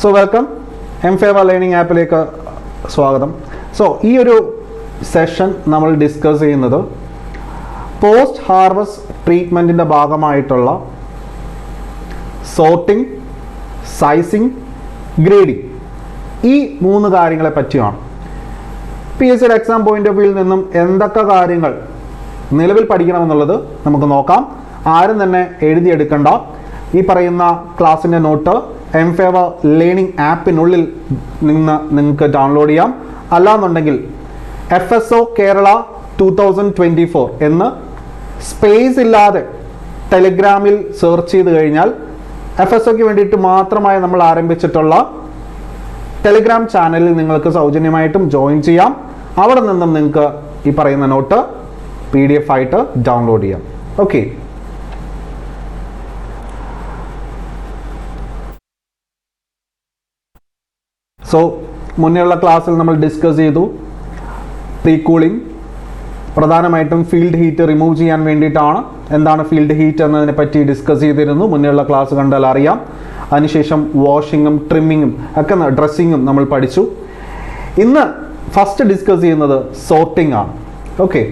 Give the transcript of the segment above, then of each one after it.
So welcome എംഫേവ learning ആപ്പിലേക്ക് സ്വാഗതം. So ഈ ഒരു സെഷൻ നമ്മൾ ഡിസ്കസ് ചെയ്യുന്നത് പോസ്റ്റ് ഹാർവസ്റ്റ് ട്രീറ്റ്മെൻറ്റിൻ്റെ ഭാഗമായിട്ടുള്ള സോർട്ടിംഗ്, സൈസിങ്, ഗ്രേഡിംഗ് ഈ മൂന്ന് കാര്യങ്ങളെ പറ്റിയാണ്. PSC എക്സാം പോയിന്റ് ഓഫ് വ്യൂവിൽ നിന്നും എന്തൊക്കെ കാര്യങ്ങൾ നിലവിൽ പഠിക്കണമെന്നുള്ളത് നമുക്ക് നോക്കാം. ആരും തന്നെ എഴുതിയെടുക്കണ്ട. ഈ പറയുന്ന ക്ലാസ്സിൻ്റെ നോട്ട് എംഫേവ ലേണിംഗ് ആപ്പിനുള്ളിൽ നിന്ന് നിങ്ങൾക്ക് ഡൗൺലോഡ് ചെയ്യാം. അല്ലാന്നുണ്ടെങ്കിൽ FSO കേരള 2024 എന്ന് സ്പേസ് ഇല്ലാതെ ടെലിഗ്രാമിൽ സെർച്ച് ചെയ്ത് കഴിഞ്ഞാൽ FSOക്ക് വേണ്ടിയിട്ട് മാത്രമായി നമ്മൾ ആരംഭിച്ചിട്ടുള്ള ടെലിഗ്രാം ചാനലിൽ നിങ്ങൾക്ക് സൗജന്യമായിട്ടും ജോയിൻ ചെയ്യാം. അവിടെ നിന്നും നിങ്ങൾക്ക് ഈ പറയുന്ന നോട്ട് PDF ആയിട്ട് ഡൗൺലോഡ് ചെയ്യാം. ഓക്കെ, സോ മുന്നേയുള്ള ക്ലാസ്സിൽ നമ്മൾ ഡിസ്കസ് ചെയ്തു പ്രീ കൂളിംഗ്, പ്രധാനമായിട്ടും ഫീൽഡ് ഹീറ്റ് റിമൂവ് ചെയ്യാൻ വേണ്ടിയിട്ടാണ്. എന്താണ് ഫീൽഡ് ഹീറ്റ് എന്നതിനെ പറ്റി ഡിസ്കസ് ചെയ്തിരുന്നു. മുന്നേയുള്ള ക്ലാസ് കണ്ടാൽ അറിയാം. അതിനുശേഷം വാഷിങ്ങും ട്രിമ്മിങ്ങും ഒക്കെ ഡ്രസ്സിങ്ങും നമ്മൾ പഠിച്ചു. ഇന്ന് ഫസ്റ്റ് ഡിസ്കസ് ചെയ്യുന്നത് സോർട്ടിംഗ് ആണ്. Okay,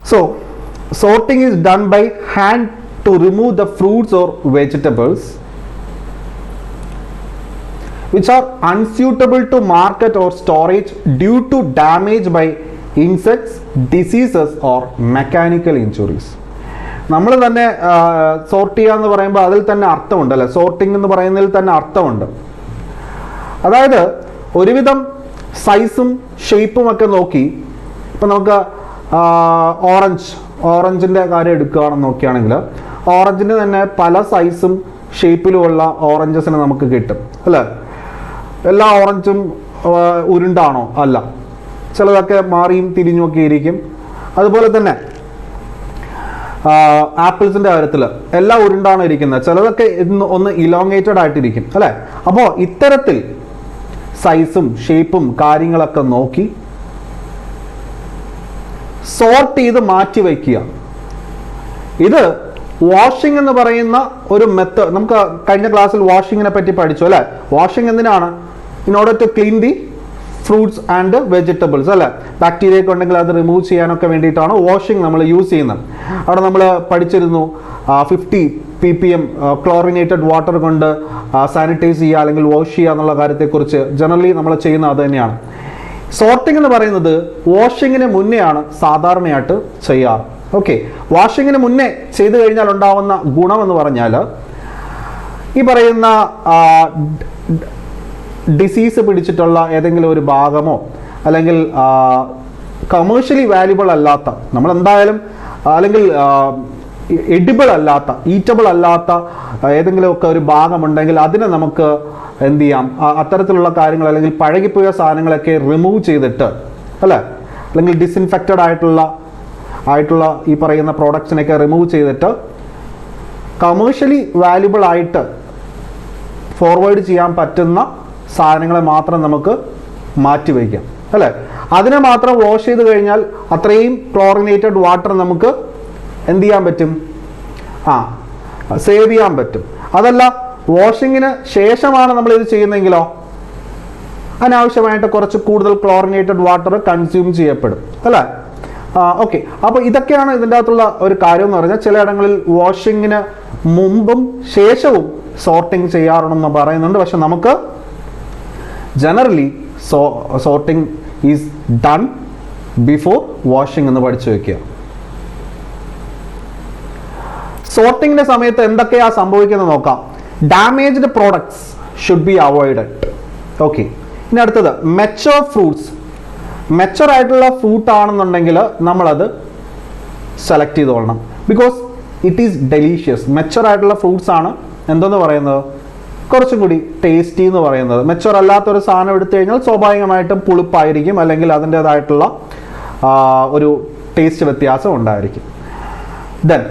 so sorting is done by hand to remove the fruits or vegetables which are unsuitable to market or storage due to damage by insects, diseases or mechanical injuries. നമ്മൾ തന്നെ sort ചെയ്യുക എന്ന് പറയുമ്പോൾ അതിൽ തന്നെ അർത്ഥമുണ്ട് അല്ലേ? സോർട്ടിംഗ് എന്ന് പറയുന്നതിൽ തന്നെ അർത്ഥമുണ്ട്. അതായത് ഒരുവിധം ഷേപ്പും ഒക്കെ നോക്കി ഇപ്പം നമുക്ക് ഓറഞ്ചിൻ്റെ കാര്യം എടുക്കുകയാണെന്ന് നോക്കുകയാണെങ്കിൽ ഓറഞ്ചിന് തന്നെ പല സൈസും ഷേപ്പിലുമുള്ള ഓറഞ്ചസിന് നമുക്ക് കിട്ടും അല്ലേ? എല്ലാ ഓറഞ്ചും ഉരുണ്ടാണോ? അല്ല, ചിലതൊക്കെ മാറിയും തിരിഞ്ഞുമൊക്കെ ഇരിക്കും. അതുപോലെ തന്നെ ആപ്പിൾസിൻ്റെ കാര്യത്തിൽ എല്ലാം ഉരുണ്ടാണ് ഇരിക്കുന്നത്, ചിലതൊക്കെ ഒന്ന് ഇലോങ്ങേറ്റഡ് ആയിട്ടിരിക്കും അല്ലേ? അപ്പോൾ ഇത്തരത്തിൽ സൈസും ഷേപ്പും കാര്യങ്ങളൊക്കെ നോക്കി സോർട്ട് ചെയ്ത് മാറ്റി വയ്ക്കുക. ഇത് വാഷിംഗ് എന്ന് പറയുന്ന ഒരു മെത്തേഡ്. നമുക്ക് കഴിഞ്ഞ ക്ലാസ്സിൽ വാഷിങ്ങിനെ പറ്റി പഠിച്ചു അല്ലേ? വാഷിംഗ് എന്തിനാണ്? In order to clean the fruits and vegetables അല്ലേ? ബാക്ടീരിയ ഒക്കെ ഉണ്ടെങ്കിൽ അത് റിമൂവ് ചെയ്യാനൊക്കെ വേണ്ടിയിട്ടാണ് വാഷിംഗ് നമ്മൾ യൂസ് ചെയ്യുന്നത്. അവിടെ നമ്മൾ പഠിച്ചിരുന്നു 50 ppm ക്ലോറിനേറ്റഡ് വാട്ടർ കൊണ്ട് സാനിറ്റൈസ് ചെയ്യുക അല്ലെങ്കിൽ വാഷ് ചെയ്യുക എന്നുള്ള കാര്യത്തെക്കുറിച്ച് ജനറലി നമ്മൾ ചെയ്യുന്നത് അത് തന്നെയാണ്. സോർട്ടിംഗ് എന്ന് പറയുന്നത് വാഷിങ്ങിന് മുന്നെയാണ് സാധാരണയായിട്ട് ചെയ്യാറ്. ഓക്കെ, വാഷിങ്ങിന് മുന്നേ ചെയ്തു കഴിഞ്ഞാൽ ഉണ്ടാവുന്ന ഗുണമെന്ന് പറഞ്ഞാൽ ഈ പറയുന്ന ഡിസീസ് പിടിച്ചിട്ടുള്ള ഏതെങ്കിലും ഒരു ഭാഗമോ അല്ലെങ്കിൽ കമേഴ്ഷ്യലി വാല്യുബിൾ അല്ലാത്ത, നമ്മൾ എന്തായാലും അല്ലെങ്കിൽ ഈറ്റബിൾ അല്ലാത്ത ഏതെങ്കിലുമൊക്കെ ഒരു ഭാഗമുണ്ടെങ്കിൽ അതിനെ നമുക്ക് എന്ത് ചെയ്യാം? അത്തരത്തിലുള്ള കാര്യങ്ങൾ അല്ലെങ്കിൽ പഴകിപ്പോയ സാധനങ്ങളൊക്കെ റിമൂവ് ചെയ്തിട്ട് അല്ലേ, അല്ലെങ്കിൽ ഡിസിൻഫെക്റ്റഡ് ആയിട്ടുള്ള ഈ പറയുന്ന പ്രോഡക്ട്സിനൊക്കെ റിമൂവ് ചെയ്തിട്ട് കമേഴ്ഷ്യലി വാല്യുബിൾ ആയിട്ട് ഫോർവേഡ് ചെയ്യാൻ പറ്റുന്ന സാധനങ്ങളെ മാത്രം നമുക്ക് മാറ്റിവെക്കാം അല്ലേ? അതിനെ മാത്രം വാഷ് ചെയ്ത് കഴിഞ്ഞാൽ അത്രയും ക്ലോറിനേറ്റഡ് വാട്ടർ നമുക്ക് എന്ത് ചെയ്യാൻ പറ്റും? സേവ് ചെയ്യാൻ പറ്റും. അതല്ല, വാഷിങ്ങിന് ശേഷമാണ് നമ്മൾ ഇത് ചെയ്യുന്നതെങ്കിലോ അനാവശ്യമായിട്ട് കുറച്ച് കൂടുതൽ ക്ലോറിനേറ്റഡ് വാട്ടർ കൺസ്യൂം ചെയ്യപ്പെടും അല്ലേ? ഓക്കെ, അപ്പോൾ ഇതൊക്കെയാണ് ഇതിൻ്റെ അകത്തുള്ള ഒരു കാര്യം എന്ന് പറഞ്ഞാൽ ചിലയിടങ്ങളിൽ വാഷിങ്ങിന് മുമ്പും ശേഷവും സോർട്ടിങ് ചെയ്യാറുണ്ടെന്ന് പറയുന്നുണ്ട്. പക്ഷെ നമുക്ക് generally sorting is done before washing എന്ന് പഠിച്ചു വെക്കുക. സോർട്ടിങ്ങിന്റെ സമയത്ത് എന്തൊക്കെയാ സംഭവിക്കുന്നത് നോക്കാം. Damaged products should be avoided. Okay, ഇനി അടുത്തത് മെച്ചർ ഫ്രൂട്ട്സ്. മെച്ചർ ആയിട്ടുള്ള ഫ്രൂട്ട് ആണെന്നുണ്ടെങ്കിൽ നമ്മളത് സെലക്ട് ചെയ്തോളണം. Because it is delicious. Mature ആയിട്ടുള്ള ഫ്രൂട്ട്സ് ആണ് എന്തെന്ന് പറയുന്നത് കുറച്ചും കൂടി ടേസ്റ്റി എന്ന് പറയുന്നത്. മെച്ചർ അല്ലാത്തൊരു സാധനം എടുത്തു കഴിഞ്ഞാൽ സ്വാഭാവികമായിട്ടും പുളിപ്പായിരിക്കും, അല്ലെങ്കിൽ അതിൻ്റെതായിട്ടുള്ള ഒരു ടേസ്റ്റ് വ്യത്യാസം ഉണ്ടായിരിക്കും. Then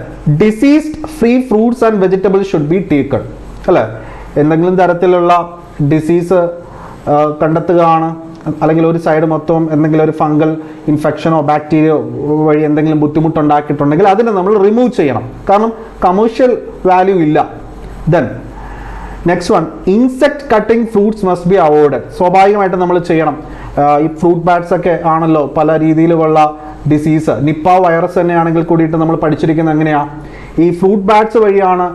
diseased free fruits and vegetables should be taken അല്ലേ? എന്തെങ്കിലും തരത്തിലുള്ള ഡിസീസ് കണ്ടെത്തുകയാണ് അല്ലെങ്കിൽ ഒരു സൈഡ് മൊത്തം എന്തെങ്കിലും ഒരു ഫംഗൽ ഇൻഫെക്ഷനോ ബാക്ടീരിയോ വഴി എന്തെങ്കിലും ബുദ്ധിമുട്ടുണ്ടാക്കിയിട്ടുണ്ടെങ്കിൽ അതിനെ നമ്മൾ റിമൂവ് ചെയ്യണം, കാരണം കമേഴ്ഷ്യൽ വാല്യൂ ഇല്ല. Then next one, insect cutting fruits must be avoided. സ്വാഭാവികമായിട്ട് നമ്മൾ ചെയ്യണം. ഈ ഫ്രൂട്ട് ബാറ്റ്സ് ഒക്കെ ആണല്ലോ പല രീതിയിലുള്ള ഡിസീസ്. നിപ്പ വൈറസ് തന്നെയാണെങ്കിൽ കൂടിയിട്ട് നമ്മൾ പഠിച്ചിരിക്കുന്നത് എങ്ങനെയാണ്, ഈ ഫ്രൂട്ട് ബാറ്റ്സ് വഴിയാണ്,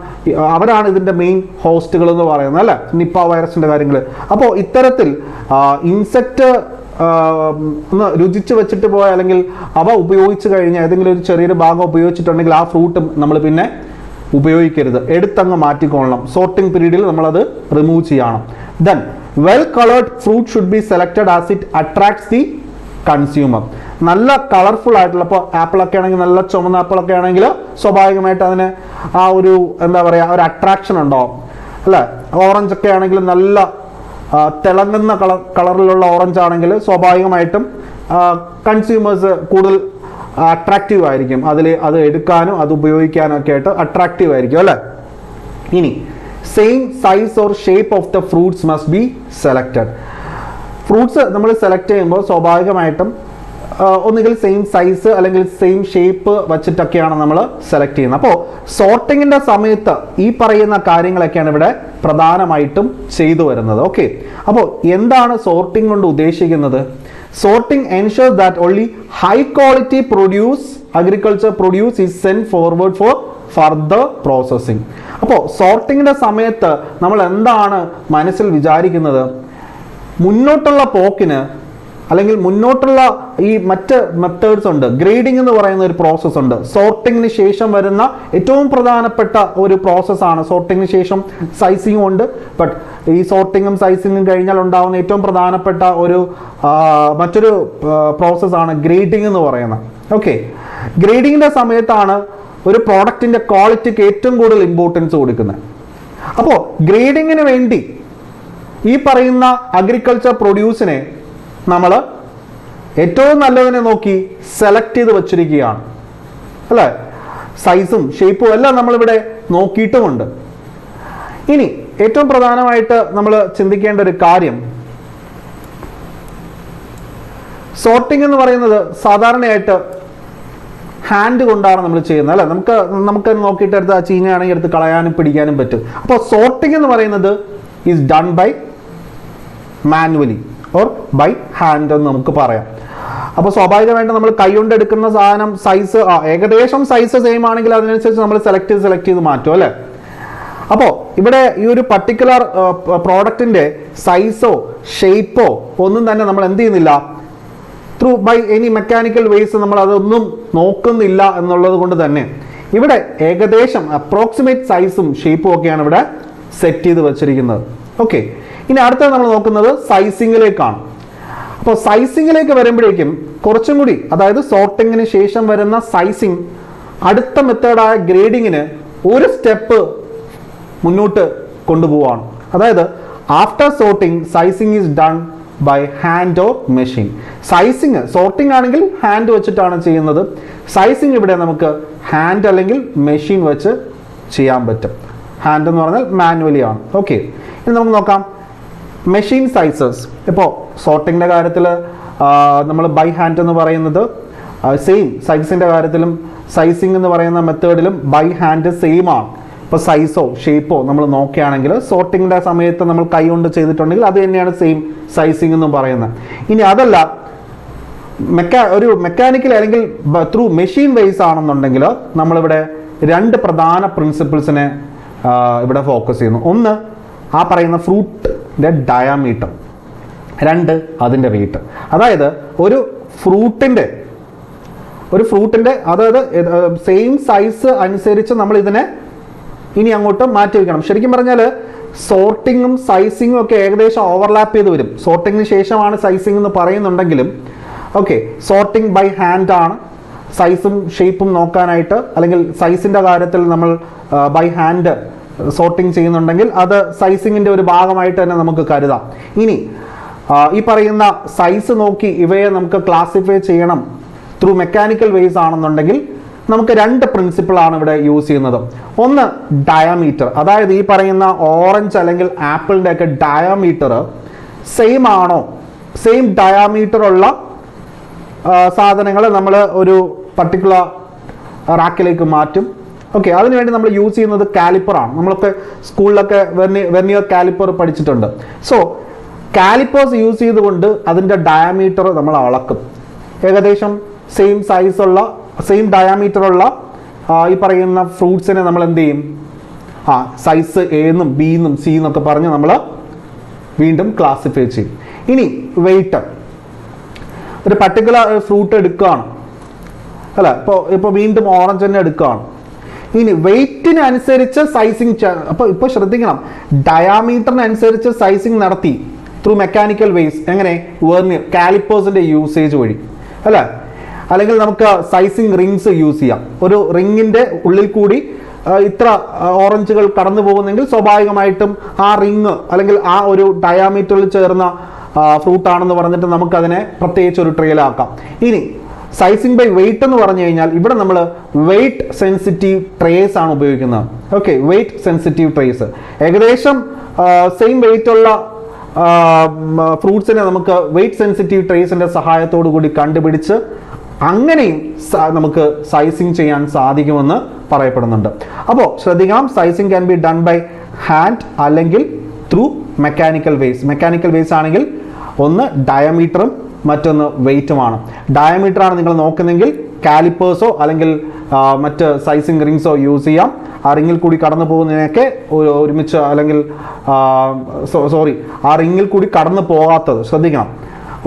അവരാണ് ഇതിൻ്റെ മെയിൻ ഹോസ്റ്റുകൾ എന്ന് പറയുന്നത് അല്ലേ, നിപ്പ വൈറസിൻ്റെ കാര്യങ്ങൾ. അപ്പോൾ ഇത്തരത്തിൽ ഇൻസെക്റ്റ് ഒന്ന് രുചിച്ച് വെച്ചിട്ട് പോയാൽ അല്ലെങ്കിൽ അവ ഉപയോഗിച്ച് കഴിഞ്ഞാൽ ഏതെങ്കിലും ഒരു ചെറിയൊരു ഭാഗം ഉപയോഗിച്ചിട്ടുണ്ടെങ്കിൽ ആ ഫ്രൂട്ട് നമ്മൾ പിന്നെ ഉപയോഗിക്കരുത്, എടുത്തങ്ങ് മാറ്റിക്കൊള്ളണം. സോർട്ടിംഗ് പീരീഡിൽ നമ്മളത് റിമൂവ് ചെയ്യണം. Then well coloured fruit should be selected as it attracts the consumer. നല്ല കളർഫുൾ ആയിട്ടുള്ള, ഇപ്പോൾ ആപ്പിളൊക്കെ ആണെങ്കിൽ നല്ല ചുമന്ന ആപ്പിളൊക്കെ ആണെങ്കിൽ സ്വാഭാവികമായിട്ട് അതിന് ആ ഒരു എന്താ പറയുക ഒരു അട്രാക്ഷൻ ഉണ്ടാവും അല്ലേ. ഓറഞ്ച് ഒക്കെ ആണെങ്കിൽ നല്ല തിളങ്ങുന്ന കളറിലുള്ള ഓറഞ്ച് ആണെങ്കിൽ സ്വാഭാവികമായിട്ടും കൺസ്യൂമേഴ്സ് കൂടുതൽ അട്രാക്റ്റീവ് ആയിരിക്കും, അത് എടുക്കാനും അത് ഉപയോഗിക്കാനും ഒക്കെ ആയിട്ട് അട്രാക്റ്റീവ് ആയിരിക്കും അല്ലേ. ഇനി same size or shape of the fruits must be selected. Fruits നമ്മൾ സെലക്ട് ചെയ്യുമ്പോൾ സ്വാഭാവികമായിട്ടും ഒന്നുകിൽ സെയിം സൈസ് അല്ലെങ്കിൽ സെയിം ഷേപ്പ് വച്ചിട്ടൊക്കെയാണ് നമ്മൾ സെലക്ട് ചെയ്യുന്നത്. അപ്പോൾ സോർട്ടിങ്ങിൻ്റെ സമയത്ത് ഈ പറയുന്ന കാര്യങ്ങളൊക്കെയാണ് ഇവിടെ പ്രധാനമായിട്ടും ചെയ്തു വരുന്നത്. ഓക്കെ, അപ്പോൾ എന്താണ് സോർട്ടിംഗ് കൊണ്ട് ഉദ്ദേശിക്കുന്നത്? Sorting ensures that only high quality produce, agriculture produce is sent forward for further processing. അപ്പോൾ സോർട്ടിങ്ങിൻ്റെ സമയത്ത് നമ്മൾ എന്താണ് മനസ്സിൽ വിചാരിക്കുന്നത്? മുന്നോട്ടുള്ള പോക്കിന് അല്ലെങ്കിൽ മുന്നോട്ടുള്ള ഈ മറ്റ് മെത്തേഡ്സ് ഉണ്ട്. ഗ്രേഡിംഗ് എന്ന് പറയുന്ന ഒരു പ്രോസസ്സ് ഉണ്ട്. സോർട്ടിങ്ങിന് ശേഷം വരുന്ന ഏറ്റവും പ്രധാനപ്പെട്ട ഒരു പ്രോസസ്സാണ്. സോർട്ടിങ്ങിന് ശേഷം സൈസിങ്ങും ഉണ്ട്. ബട്ട് ഈ സോർട്ടിങ്ങും സൈസിങ്ങും കഴിഞ്ഞാൽ ഉണ്ടാകുന്ന ഏറ്റവും പ്രധാനപ്പെട്ട ഒരു മറ്റൊരു പ്രോസസ്സാണ് ഗ്രേഡിംഗ് എന്ന് പറയുന്നത്. ഓക്കെ, ഗ്രേഡിങ്ങിൻ്റെ സമയത്താണ് ഒരു പ്രോഡക്റ്റിൻ്റെ ക്വാളിറ്റിക്ക് ഏറ്റവും കൂടുതൽ ഇമ്പോർട്ടൻസ് കൊടുക്കുന്നത്. അപ്പോൾ ഗ്രേഡിങ്ങിന് വേണ്ടി ഈ പറയുന്ന അഗ്രികൾച്ചർ പ്രൊഡ്യൂസിനെ നമ്മൾ ഏറ്റവും നല്ലതിനെ നോക്കി സെലക്ട് ചെയ്ത് വച്ചിരിക്കുകയാണ് അല്ലേ. സൈസും ഷേപ്പും എല്ലാം നമ്മളിവിടെ നോക്കിയിട്ടുമുണ്ട്. ഇനി ഏറ്റവും പ്രധാനമായിട്ട് നമ്മൾ ചിന്തിക്കേണ്ട ഒരു കാര്യം, സോർട്ടിംഗ് എന്ന് പറയുന്നത് സാധാരണയായിട്ട് ഹാൻഡ് കൊണ്ടാണ് നമ്മൾ ചെയ്യുന്നത് അല്ലേ. നമുക്ക് നോക്കിയിട്ട് എടുത്ത് ആ ചീഞ്ഞയാണെങ്കിൽ എടുത്ത് കളയാനും പിടിക്കാനും പറ്റും. അപ്പോൾ സോർട്ടിംഗ് എന്ന് പറയുന്നത് is done by manually or by hand എന്ന് നമുക്ക് പറയാം. അപ്പോൾ സ്വാഭാവികമായിട്ട് നമ്മൾ കൈ കൊണ്ട് എടുക്കുന്ന സാധനം സൈസ് ഏകദേശം സൈസ് സെയിം ആണെങ്കിൽ അതിനനുസരിച്ച് നമ്മൾ സെലക്ട് ചെയ്ത് മാറ്റും അല്ലേ. അപ്പോൾ ഇവിടെ ഈ ഒരു പർട്ടിക്കുലർ പ്രോഡക്റ്റിന്റെ സൈസോ ഷേപ്പോ ഒന്നും തന്നെ നമ്മൾ എന്ത് ചെയ്യുന്നില്ല, through by any mechanical ways നമ്മൾ അതൊന്നും നോക്കുന്നില്ല എന്നുള്ളത് കൊണ്ട് തന്നെ ഇവിടെ ഏകദേശം അപ്രോക്സിമേറ്റ് സൈസും ഷേപ്പും ഒക്കെയാണ് ഇവിടെ സെറ്റ് ചെയ്ത് വെച്ചിരിക്കുന്നത്. ഓക്കെ, ഇനി അടുത്തത് നമ്മൾ നോക്കുന്നത് സൈസിങ്ങിലേക്കാണ്. അപ്പോൾ സൈസിങ്ങിലേക്ക് വരുമ്പോഴേക്കും കുറച്ചും കൂടി, അതായത് സോർട്ടിങ്ങിന് ശേഷം വരുന്ന സൈസിങ് അടുത്ത മെത്തേഡായ ഗ്രേഡിങ്ങിന് ഒരു സ്റ്റെപ്പ് മുന്നോട്ട് കൊണ്ടുപോവാണ്. അതായത് after sorting sizing is done by hand or machine. Sizing sorting ആണെങ്കിൽ ഹാൻഡ് വെച്ചിട്ടാണ് ചെയ്യുന്നത്. സൈസിങ് ഇവിടെ നമുക്ക് ഹാൻഡ് അല്ലെങ്കിൽ മെഷീൻ വെച്ച് ചെയ്യാൻ പറ്റും. ഹാൻഡ് എന്ന് പറഞ്ഞാൽ മാനുവലി ആണ്. ഓക്കെ, ഇനി നമുക്ക് നോക്കാം മെഷീൻ സൈസസ്. ഇപ്പോൾ സോർട്ടിങ്ങിൻ്റെ കാര്യത്തിൽ നമ്മൾ ബൈ ഹാൻഡ് എന്ന് പറയുന്നത് സെയിം, സൈസിൻ്റെ കാര്യത്തിലും സൈസിങ് എന്ന് പറയുന്ന മെത്തേഡിലും ബൈ ഹാൻഡ് സെയിം ആണ്. ഇപ്പോൾ സൈസോ ഷേപ്പോ നമ്മൾ നോക്കുകയാണെങ്കിൽ സോർട്ടിങ്ങിൻ്റെ സമയത്ത് നമ്മൾ കൈ കൊണ്ട് ചെയ്തിട്ടുണ്ടെങ്കിൽ അത് തന്നെയാണ് സെയിം സൈസിങ് എന്ന് പറയുന്നത്. ഇനി അതല്ല ഒരു മെക്കാനിക്കൽ അല്ലെങ്കിൽ ത്രൂ മെഷീൻ വൈസ് ആണെന്നുണ്ടെങ്കിൽ നമ്മളിവിടെ രണ്ട് പ്രധാന പ്രിൻസിപ്പിൾസിനെ ഇവിടെ ഫോക്കസ് ചെയ്യുന്നു. ഒന്ന് ആ പറയുന്ന ഫ്രൂട്ടിൻ്റെ ഡയാമീറ്റർ, രണ്ട് അതിൻ്റെ വെയിറ്റ്. അതായത് ഒരു ഫ്രൂട്ടിൻ്റെ അതായത് സെയിം സൈസ് അനുസരിച്ച് നമ്മൾ ഇതിനെ ഇനി അങ്ങോട്ട് മാറ്റി വയ്ക്കണം. ശരിക്കും പറഞ്ഞാൽ സോർട്ടിങ്ങും സൈസിങ്ങും ഒക്കെ ഏകദേശം ഓവർലാപ്പ് ചെയ്ത് വരും. സോർട്ടിങ്ങിന് ശേഷമാണ് സൈസിങ് എന്ന് പറയുന്നുണ്ടെങ്കിലും ഓക്കെ, സോർട്ടിങ് ബൈ ഹാൻഡ് ആണ്. സൈസും ഷേപ്പും നോക്കാനായിട്ട് അല്ലെങ്കിൽ സൈസിൻ്റെ കാര്യത്തിൽ നമ്മൾ ബൈ ഹാൻഡ് സോർട്ടിങ് ചെയ്യുന്നുണ്ടെങ്കിൽ അത് സൈസിങ്ങിൻ്റെ ഒരു ഭാഗമായിട്ട് തന്നെ നമുക്ക് കരുതാം. ഇനി ഈ പറയുന്ന സൈസ് നോക്കി ഇവയെ നമുക്ക് ക്ലാസിഫൈ ചെയ്യണം ത്രൂ മെക്കാനിക്കൽ വേസ് ആണെന്നുണ്ടെങ്കിൽ നമുക്ക് രണ്ട് പ്രിൻസിപ്പിളാണ് ഇവിടെ യൂസ് ചെയ്യുന്നത്. ഒന്ന് ഡയാമീറ്റർ, അതായത് ഈ പറയുന്ന ഓറഞ്ച് അല്ലെങ്കിൽ ആപ്പിളിൻ്റെ ഒക്കെ ഡയാമീറ്റർ സെയിം ആണോ, സെയിം ഡയാമീറ്റർ ഉള്ള സാധനങ്ങൾ നമ്മൾ ഒരു പർട്ടിക്കുലർ റാക്കിലേക്ക് മാറ്റും. ഓക്കെ, അതിനുവേണ്ടി നമ്മൾ യൂസ് ചെയ്യുന്നത് കാലിപ്പറാണ്. നമ്മളൊക്കെ സ്കൂളിലൊക്കെ വെർനിയർ കാലിപ്പർ പഠിച്ചിട്ടുണ്ട്. സോ കാലിപ്പേഴ്സ് യൂസ് ചെയ്തുകൊണ്ട് അതിൻ്റെ ഡയാമീറ്റർ നമ്മൾ അളക്കും. ഏകദേശം സെയിം സൈസുള്ള സെയിം ഡയാമീറ്ററുള്ള ഈ പറയുന്ന ഫ്രൂട്ട്സിനെ നമ്മൾ എന്ത് ചെയ്യും, സൈസ് എന്നും ബി എന്നും സി എന്നൊക്കെ പറഞ്ഞ് നമ്മൾ വീണ്ടും ക്ലാസിഫൈ ചെയ്യും. ഇനി വെയിറ്റ്, ഒരു പർട്ടിക്കുലർ ഫ്രൂട്ട് എടുക്കുകയാണ് അല്ല, ഇപ്പോൾ വീണ്ടും ഓറഞ്ച് തന്നെ എടുക്കുകയാണ്. ഇനി വെയിറ്റിനനുസരിച്ച് സൈസിങ്, ഇപ്പോൾ ശ്രദ്ധിക്കണം, ഡയാമീറ്ററിനനുസരിച്ച് സൈസിങ് നടത്തി ത്രൂ മെക്കാനിക്കൽ വേസ്. എങ്ങനെ? വെർനിയർ കാലിപ്പേഴ്സിന്റെ യൂസേജ് വഴി അല്ലേ? അല്ലെങ്കിൽ നമുക്ക് സൈസിങ് റിങ്സ് യൂസ് ചെയ്യാം. ഒരു റിങ്ങിന്റെ ഉള്ളിൽ കൂടി ഇത്ര ഓറഞ്ചുകൾ കടന്നു പോകുന്നെങ്കിൽ സ്വാഭാവികമായിട്ടും ആ റിങ് അല്ലെങ്കിൽ ആ ഒരു ഡയാമീറ്ററിൽ ചേർന്ന ഫ്രൂട്ട് ആണെന്ന് പറഞ്ഞിട്ട് നമുക്കതിനെ പ്രത്യേകിച്ച് ഒരു ട്രേയിലാക്കാം. ഇനി സൈസിങ് ബൈ വെയിറ്റ് എന്ന് പറഞ്ഞു കഴിഞ്ഞാൽ ഇവിടെ നമ്മൾ വെയിറ്റ് സെൻസിറ്റീവ് ട്രേസ് ആണ് ഉപയോഗിക്കുന്നത്. Okay, weight sensitive trays. ഏകദേശം സെയിം വെയിറ്റ് ഉള്ള ഫ്രൂട്ട്സിനെ നമുക്ക് വെയിറ്റ് സെൻസിറ്റീവ് ട്രേസിന്റെ സഹായത്തോടു കൂടി കണ്ടുപിടിച്ച് അങ്ങനെയും നമുക്ക് സൈസിങ് ചെയ്യാൻ സാധിക്കുമെന്ന് പറയപ്പെടുന്നുണ്ട്. അപ്പോൾ ശ്രദ്ധിക്കണം, sizing can be done by hand അല്ലെങ്കിൽ through mechanical ways. Mechanical ways ആണെങ്കിൽ ഒന്ന് ഡയമീറ്ററും മറ്റൊന്ന് വെയിറ്റുമാണ്. ഡയമീറ്റർ ആണ് നിങ്ങൾ നോക്കുന്നെങ്കിൽ കാലിപ്പേഴ്സോ അല്ലെങ്കിൽ മറ്റ് സൈസിങ് റിങ്സോ യൂസ് ചെയ്യാം. ആ റിങ്ങിൽ കൂടി കടന്നു പോകുന്നതിനൊക്കെ ഒരുമിച്ച് അല്ലെങ്കിൽ ആ റിങ്ങിൽ കൂടി കടന്നു പോകാത്തത് ശ്രദ്ധിക്കണം.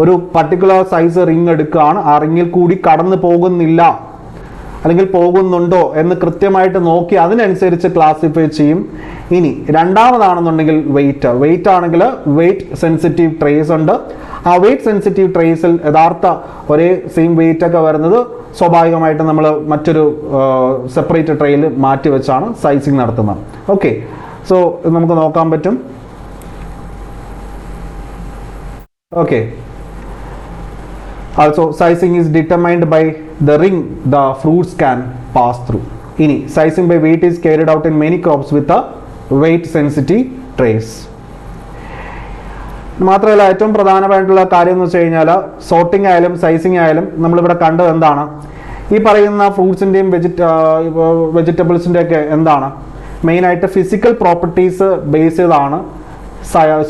ഒരു പർട്ടിക്കുലർ സൈസ് റിങ് എടുക്കുകയാണ്, ആ റിങ്ങിൽ കൂടി കടന്നു പോകുന്നില്ല അല്ലെങ്കിൽ പോകുന്നുണ്ടോ എന്ന് കൃത്യമായിട്ട് നോക്കി അതിനനുസരിച്ച് ക്ലാസിഫൈ ചെയ്യും. ഇനി രണ്ടാമതാണെന്നുണ്ടെങ്കിൽ വെയിറ്റ് ആണെങ്കിൽ വെയിറ്റ് സെൻസിറ്റീവ് ട്രേസ് ഉണ്ട്. ആ വെയിറ്റ് സെൻസിറ്റീവ് ട്രേസിൽ യഥാർത്ഥ ഒരേ സെയിം വെയിറ്റ് ഒക്കെ വരുന്നത് സ്വാഭാവികമായിട്ട് നമ്മൾ മറ്റൊരു സെപ്പറേറ്റ് ട്രേയിൽ മാറ്റി വെച്ചാണ് സൈസിങ് നടത്തുന്നത്. ഓക്കെ, സോ നമുക്ക് നോക്കാൻ പറ്റും. Okay, also sizing is determined by the ring the fruits can pass through. ഇനി sizing by weight is carried out in many crops with a weight sensitive trace. മാത്രമല്ല ഏറ്റവും പ്രധാനമായിട്ടുള്ള കാര്യം എന്ന് വെച്ച് കഴിഞ്ഞാൽ സോർട്ടിംഗ് ആയാലും സൈസിങ് ആയാലും നമ്മളിവിടെ കണ്ടത് എന്താണ്, ഈ പറയുന്ന ഫ്രൂട്ട്സിൻ്റെയും വെജിറ്റബിൾസിൻ്റെ ഒക്കെ എന്താണ് മെയിനായിട്ട് ഫിസിക്കൽ പ്രോപ്പർട്ടീസ് ബേസ് ചെയ്താണ്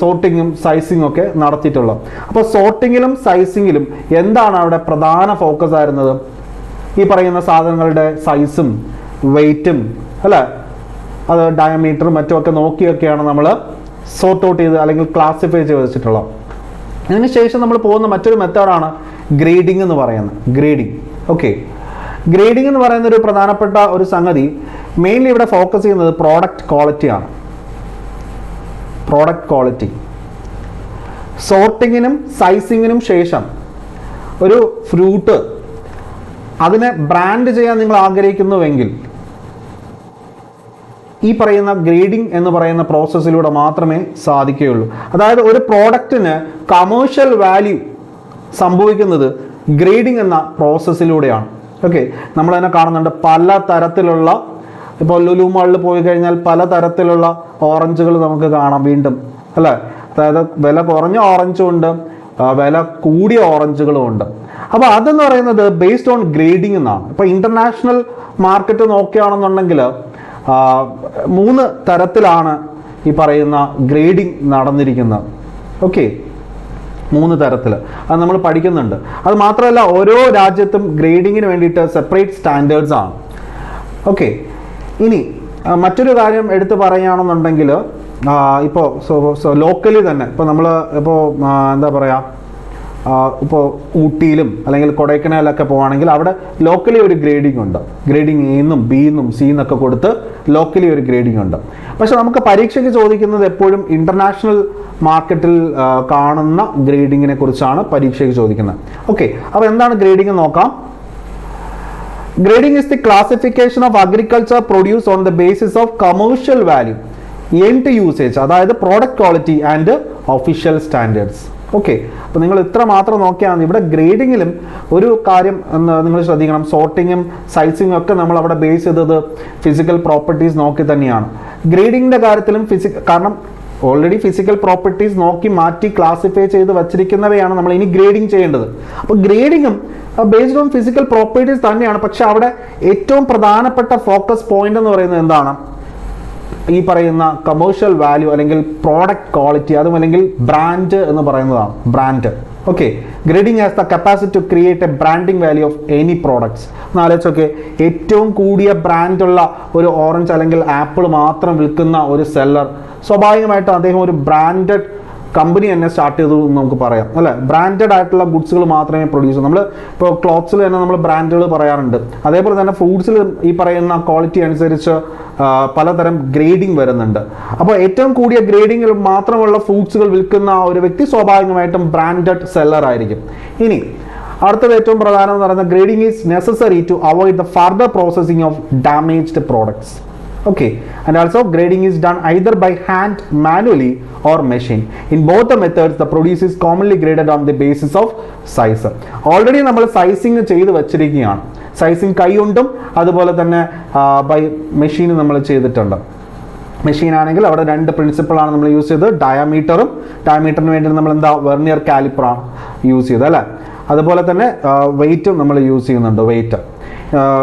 സോർട്ടിങ്ങും സൈസിങ്ങും ഒക്കെ നടത്തിയിട്ടുള്ളത്. അപ്പോൾ സോർട്ടിങ്ങിലും സൈസിങ്ങിലും എന്താണ് അവിടെ പ്രധാന ഫോക്കസ് ആയിരുന്നത്? ഈ പറയുന്ന സാധനങ്ങളുടെ സൈസും വെയിറ്റും അല്ലേ, അത് ഡയമീറ്ററും മറ്റുമൊക്കെ നോക്കിയൊക്കെയാണ് നമ്മൾ സോർട്ട് ഔട്ട് ചെയ്ത് അല്ലെങ്കിൽ ക്ലാസിഫൈ ചെയ്ത് വെച്ചിട്ടുള്ളത്. അതിനുശേഷം നമ്മൾ പോകുന്ന മറ്റൊരു മെത്തേഡാണ് ഗ്രേഡിംഗ് എന്ന് പറയുന്നത്. ഓക്കെ, ഗ്രേഡിംഗ് എന്ന് പറയുന്ന ഒരു പ്രധാനപ്പെട്ട ഒരു സംഗതി മെയിൻലി ഇവിടെ ഫോക്കസ് ചെയ്യുന്നത് പ്രോഡക്റ്റ് ക്വാളിറ്റിയാണ്. പ്രോഡക്റ്റ് ക്വാളിറ്റി സോർട്ടിങ്ങിനും സൈസിങ്ങിനും ശേഷം ഒരു ഫ്രൂട്ട് അതിനെ ബ്രാൻഡ് ചെയ്യാൻ നിങ്ങൾ ആഗ്രഹിക്കുന്നുവെങ്കിൽ ഈ പറയുന്ന ഗ്രേഡിംഗ് എന്ന് പറയുന്ന പ്രോസസ്സിലൂടെ മാത്രമേ സാധിക്കുകയുള്ളൂ. അതായത് ഒരു പ്രോഡക്റ്റിന് കമേഴ്ഷ്യൽ വാല്യൂ സംഭവിക്കുന്നത് ഗ്രേഡിംഗ് എന്ന പ്രോസസ്സിലൂടെയാണ്. ഓക്കെ, നമ്മൾ തന്നെ കാണുന്നുണ്ട് പല തരത്തിലുള്ള, ഇപ്പോൾ ലുലു മാളിൽ പോയി കഴിഞ്ഞാൽ പലതരത്തിലുള്ള ഓറഞ്ചുകൾ നമുക്ക് കാണാം വീണ്ടും അല്ലേ. അതായത് വില കുറഞ്ഞ ഓറഞ്ചും ഉണ്ട്, വില കൂടിയ ഓറഞ്ചുകളും ഉണ്ട്. അപ്പോൾ അതെന്ന് പറയുന്നത് ബേസ്ഡ് ഓൺ ഗ്രേഡിംഗ് എന്നാണ്. ഇപ്പോൾ ഇന്റർനാഷണൽ മാർക്കറ്റ് നോക്കുകയാണെന്നുണ്ടെങ്കിൽ 3 തരത്തിലാണ് ഈ പറയുന്ന ഗ്രേഡിംഗ് നടന്നിരിക്കുന്നത്. ഓക്കെ, 3 തരത്തിൽ അത് നമ്മൾ പഠിക്കുന്നുണ്ട്. അത് മാത്രമല്ല ഓരോ രാജ്യത്തും ഗ്രേഡിങ്ങിന് വേണ്ടിയിട്ട് സെപ്പറേറ്റ് സ്റ്റാൻഡേർഡ്സ് ആണ്. ഓക്കെ, ഇനി മറ്റൊരു കാര്യം എടുത്തു പറയുകയാണെന്നുണ്ടെങ്കിൽ ഇപ്പോൾ ലോക്കലി തന്നെ ഇപ്പോൾ നമ്മൾ ഇപ്പോൾ എന്താ പറയുക, ഇപ്പോൾ ഊട്ടിയിലും അല്ലെങ്കിൽ കൊടൈക്കനാലൊക്കെ പോവുകയാണെങ്കിൽ അവിടെ ലോക്കലി ഒരു ഗ്രേഡിംഗ് ഉണ്ട്. ഗ്രേഡിംഗ് എന്നും ബി എന്നും സി എന്നൊക്കെ കൊടുത്ത് ലോക്കലി ഒരു ഗ്രേഡിംഗ് ഉണ്ട്. പക്ഷെ നമുക്ക് പരീക്ഷയ്ക്ക് ചോദിക്കുന്നത് എപ്പോഴും ഇന്റർനാഷണൽ മാർക്കറ്റിൽ കാണുന്ന ഗ്രേഡിങ്ങിനെ കുറിച്ചാണ് പരീക്ഷയ്ക്ക് ചോദിക്കുന്നത്. ഓക്കെ, അപ്പോൾ എന്താണ് ഗ്രേഡിംഗ് നോക്കാം. Grading is the classification of agriculture produce on the basis of commercial value, end usage, അതായത് product quality and official standards. Okay, അപ്പോൾ നിങ്ങൾ ഇത്ര മാത്രം നോക്കിയാൽ മതി. ഇവിടെ ഗ്രേഡിങ്ങിലും ഒരു കാര്യം നിങ്ങൾ ശ്രദ്ധിക്കണം, സോർട്ടിങ്ങും സൈസിങ്ങും ഒക്കെ നമ്മൾ അവിടെ ബേസ് ചെയ്തത് ഫിസിക്കൽ പ്രോപ്പർട്ടീസ് നോക്കി തന്നെയാണ്. ഗ്രേഡിങ്ങിൻ്റെ കാര്യത്തിലും കാരണം ഓൾറെഡി ഫിസിക്കൽ പ്രോപ്പർട്ടീസ് നോക്കി മാറ്റി ക്ലാസിഫൈ ചെയ്ത് വച്ചിരിക്കുന്നവയാണ് നമ്മൾ ഇനി ഗ്രേഡിംഗ് ചെയ്യേണ്ടത്. അപ്പോൾ ഗ്രേഡിങ്ങും ബേസ്ഡ് ഓൺ ഫിസിക്കൽ പ്രോപ്പർട്ടീസ് തന്നെയാണ്. പക്ഷെ അവിടെ ഏറ്റവും പ്രധാനപ്പെട്ട ഫോക്കസ് പോയിന്റ് എന്ന് പറയുന്നത് എന്താണ്? ഈ പറയുന്ന കമേഴ്ഷ്യൽ വാല്യൂ അല്ലെങ്കിൽ പ്രോഡക്റ്റ് ക്വാളിറ്റി, അതും അല്ലെങ്കിൽ ബ്രാൻഡ് എന്ന് പറയുന്നതാണ്. Brand. Okay, grading has the capacity to create a branding value of any products. എന്നാലോചിച്ചൊക്കെ, ഏറ്റവും കൂടിയ ബ്രാൻഡുള്ള ഒരു ഓറഞ്ച് അല്ലെങ്കിൽ ആപ്പിൾ മാത്രം വിൽക്കുന്ന ഒരു സെല്ലർ, സ്വാഭാവികമായിട്ടും അദ്ദേഹം ഒരു ബ്രാൻഡഡ് കമ്പനി തന്നെ സ്റ്റാർട്ട് ചെയ്തു എന്ന് നമുക്ക് പറയാം, അല്ലേ? ബ്രാൻഡഡ് ആയിട്ടുള്ള ഗുഡ്സുകൾ മാത്രമേ പ്രൊഡ്യൂസ് ചെയ്യൂ. നമ്മൾ ഇപ്പോൾ ക്ലോത്ത്സിൽ തന്നെ നമ്മൾ ബ്രാൻഡുകൾ പറയാറുണ്ട്. അതേപോലെ തന്നെ ഫ്രൂട്ട്സിൽ ഈ പറയുന്ന ക്വാളിറ്റി അനുസരിച്ച് പലതരം ഗ്രേഡിംഗ് വരുന്നുണ്ട്. അപ്പോൾ ഏറ്റവും കൂടിയ ഗ്രേഡിംഗിൽ മാത്രമുള്ള ഫ്രൂട്ട്സുകൾ വിൽക്കുന്ന ഒരു വ്യക്തി സ്വാഭാവികമായിട്ടും ബ്രാൻഡഡ് സെല്ലർ ആയിരിക്കും. ഇനി അടുത്തത് ഏറ്റവും പ്രധാനം എന്ന് പറയുന്നത് grading is necessary to avoid the further processing of damaged products. Okay, and also grading is done either by hand, manually or machine. In both the methods, the produce is commonly graded on the basis of size. Already നമ്മൾ sizing ചെയ്ത് വെച്ചിരിക്കുകയാണ്. Sizing കൈകൊണ്ടും അതുപോലെ തന്നെ by മെഷീനും നമ്മൾ ചെയ്തിട്ടുണ്ട്. Machine ആണെങ്കിൽ അവിടെ രണ്ട് പ്രിൻസിപ്പിളാണ് നമ്മൾ യൂസ് ചെയ്തത്. ഡയമീറ്ററിന് വേണ്ടി നമ്മൾ എന്താ വെർനിയർ കാലിപ്പറാണ് യൂസ് ചെയ്തത്, അല്ലേ? അതുപോലെ തന്നെ വെയിറ്റും നമ്മൾ യൂസ് ചെയ്യുന്നുണ്ട്. വെയിറ്റ്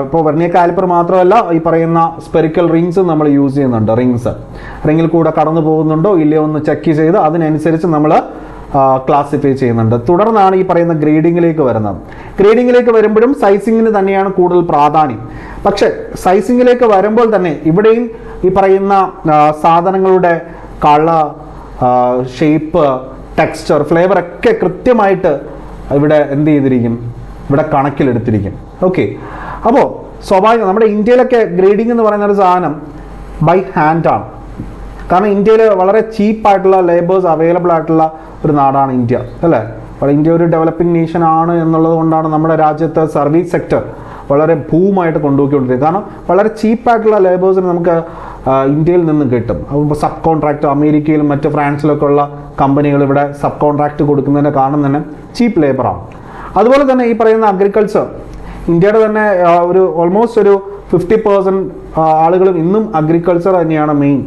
ഇപ്പോൾ വെർനിയർ കാലിപ്പർ മാത്രമല്ല, ഈ പറയുന്ന സ്പെറിക്കൽ റിങ്സ് നമ്മൾ യൂസ് ചെയ്യുന്നുണ്ട്. റിങ്ങിൽ കൂടെ കടന്നു പോകുന്നുണ്ടോ ഇല്ലയോ എന്ന് ചെക്ക് ചെയ്ത് അതിനനുസരിച്ച് നമ്മൾ ക്ലാസിഫൈ ചെയ്യുന്നുണ്ട്. തുടർന്നാണ് ഈ പറയുന്ന ഗ്രേഡിങ്ങിലേക്ക് വരുന്നത്. ഗ്രേഡിങ്ങിലേക്ക് വരുമ്പോഴും സൈസിങ്ങിന് തന്നെയാണ് കൂടുതൽ പ്രാധാന്യം. പക്ഷേ സൈസിങ്ങിലേക്ക് വരുമ്പോൾ തന്നെ ഇവിടെയും ഈ പറയുന്ന സാധനങ്ങളുടെ കളർ, ഷേപ്പ്, ടെക്സ്ചർ, ഫ്ലേവർ ഒക്കെ കൃത്യമായിട്ട് ഇവിടെ എന്ത് ചെയ്തിരിക്കും? ഇവിടെ കണക്കിലെടുത്തിരിക്കും. ഓക്കെ, അപ്പോൾ സ്വാഭാവികം നമ്മുടെ ഇന്ത്യയിലൊക്കെ ഗ്രേഡിംഗ് എന്ന് പറയുന്ന ഒരു സാധനം ബൈ ഹാൻഡാണ്. കാരണം ഇന്ത്യയിൽ വളരെ ചീപ്പായിട്ടുള്ള ലേബേഴ്സ് അവൈലബിൾ ആയിട്ടുള്ള ഒരു നാടാണ് ഇന്ത്യ, അല്ലേ? അപ്പോൾ ഇന്ത്യ ഒരു ഡെവലപ്പിംഗ് നേഷൻ ആണ് എന്നുള്ളത് കൊണ്ടാണ് നമ്മുടെ രാജ്യത്തെ സർവീസ് സെക്ടർ വളരെ ഭൂമായിട്ട് കൊണ്ടുപോയിക്കൊണ്ടിരിക്കുന്നത്. കാരണം വളരെ ചീപ്പായിട്ടുള്ള ലേബേഴ്സിന് നമുക്ക് ഇന്ത്യയിൽ നിന്ന് കിട്ടും. അപ്പോൾ സബ് കോൺട്രാക്ട് അമേരിക്കയിലും മറ്റ് ഫ്രാൻസിലൊക്കെ ഉള്ള കമ്പനികൾ ഇവിടെ സബ് കോൺട്രാക്ട് കൊടുക്കുന്നതിൻ്റെ കാരണം തന്നെ ചീപ്പ് ലേബറാണ്. അതുപോലെ തന്നെ ഈ പറയുന്ന അഗ്രികൾച്ചർ, ഇന്ത്യയുടെ തന്നെ ഒരു ഓൾമോസ്റ്റ് ഒരു 50% ആളുകളും ഇന്നും അഗ്രികൾച്ചർ തന്നെയാണ് main.